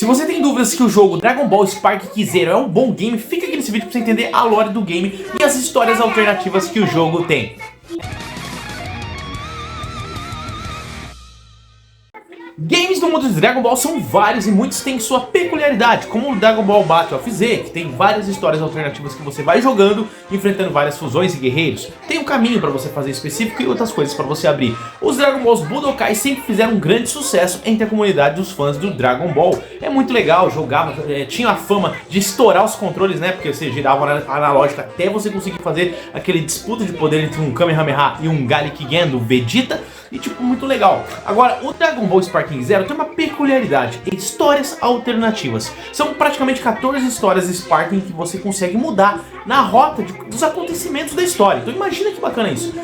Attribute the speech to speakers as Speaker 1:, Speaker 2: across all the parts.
Speaker 1: Se você tem dúvidas que o jogo Dragon Ball Sparking Zero é um bom game, fica aqui nesse vídeo pra você entender a lore do game e as histórias alternativas que o jogo tem. Games do mundo de Dragon Ball são vários e muitos têm sua peculiaridade, como o Dragon Ball Battle of Z, que tem várias histórias alternativas que você vai jogando, enfrentando várias fusões e guerreiros. Tem um caminho para você fazer específico e outras coisas para você abrir. Os Dragon Balls Budokai sempre fizeram um grande sucesso entre a comunidade dos fãs do Dragon Ball. É muito legal, jogava, tinha a fama de estourar os controles, né? Porque você girava na analógica até você conseguir fazer aquele disputa de poder entre um Kamehameha e um Gallic-Gen do Vegeta. E tipo, muito legal. Agora, o Dragon Ball Sparking Zero tem uma peculiaridade: histórias alternativas. São praticamente 14 histórias Sparking que você consegue mudar na rota dos acontecimentos da história. Então imagina que bacana isso.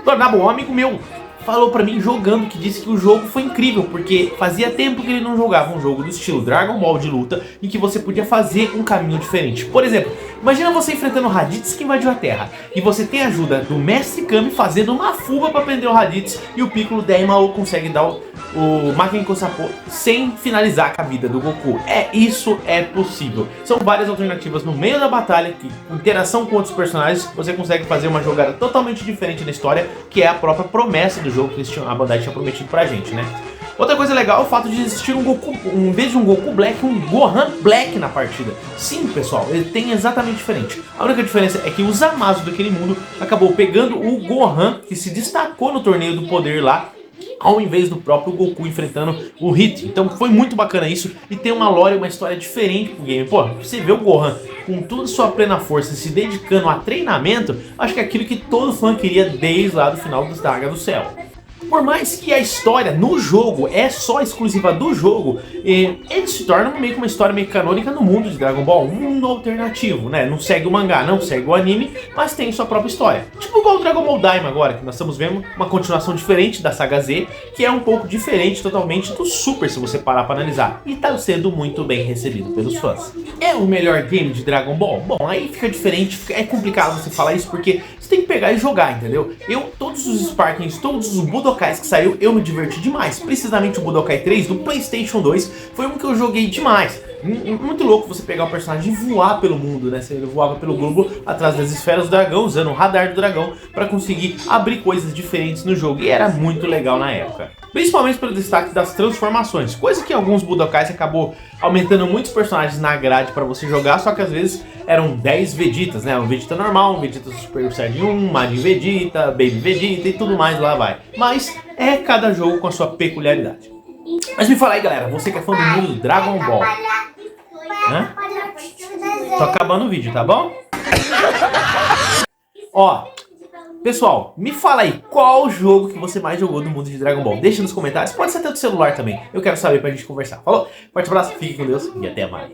Speaker 1: Tornabo, um amigo meu, falou pra mim jogando que disse que o jogo foi incrível, porque fazia tempo que ele não jogava um jogo do estilo Dragon Ball de luta em que você podia fazer um caminho diferente. Por exemplo, imagina você enfrentando o Raditz que invadiu a Terra e você tem a ajuda do Mestre Kami fazendo uma fuga pra prender o Raditz e o Piccolo Daimao consegue dar o Makenko Sapo sem finalizar com a vida do Goku. Isso é possível. São várias alternativas no meio da batalha que, com interação com outros personagens, você consegue fazer uma jogada totalmente diferente na história, que é a própria promessa do jogo que a Bandai tinha prometido pra gente, né? Outra coisa legal é o fato de existir um Goku, em vez de um Goku Black, um Gohan Black na partida. Sim, pessoal, ele tem exatamente diferente. A única diferença é que o Zamasu daquele mundo acabou pegando o Gohan, que se destacou no torneio do poder lá, ao invés do próprio Goku enfrentando o Hit. Então foi muito bacana isso e tem uma lore, uma história diferente pro game. Pô, você vê o Gohan com toda a sua plena força se dedicando a treinamento, acho que é aquilo que todo fã queria desde lá do final do Saga do Cell. Por mais que a história no jogo é só exclusiva do jogo, ele se torna meio que uma história meio canônica no mundo de Dragon Ball, um mundo alternativo, né? Não segue o mangá, não segue o anime, mas tem sua própria história. Tipo igual o Dragon Ball Daima agora, que nós estamos vendo uma continuação diferente da saga Z, que é um pouco diferente totalmente do Super, se você parar para analisar. E tá sendo muito bem recebido pelos fãs. É o melhor game de Dragon Ball? Bom, aí fica diferente, é complicado você falar isso, porque você tem que pegar e jogar, entendeu? Todos os Sparkings, todos os Budokais que saiu, eu me diverti demais. Precisamente o Budokai 3 do PlayStation 2 foi um que eu joguei demais. Muito louco você pegar o personagem e voar pelo mundo, né? Você voava pelo globo atrás das esferas do dragão, usando o radar do dragão para conseguir abrir coisas diferentes no jogo. E era muito legal na época. Principalmente pelo destaque das transformações, coisa que alguns Budokais acabou aumentando muitos personagens na grade para você jogar, só que às vezes eram 10 Vegetas, né? Um Vegeta normal, um Vegeta Super Saiyajin 1, Majin Vegeta, Baby Vegeta e tudo mais, lá vai. Mas é cada jogo com a sua peculiaridade. Mas me fala aí, galera, você que é fã do mundo do Dragon Ball, né? Tô acabando o vídeo, tá bom? Ó, pessoal, me fala aí, qual jogo que você mais jogou do mundo de Dragon Ball? Deixa nos comentários, pode ser até do celular também. Eu quero saber pra gente conversar. Falou? Forte abraço, fique com Deus e até mais.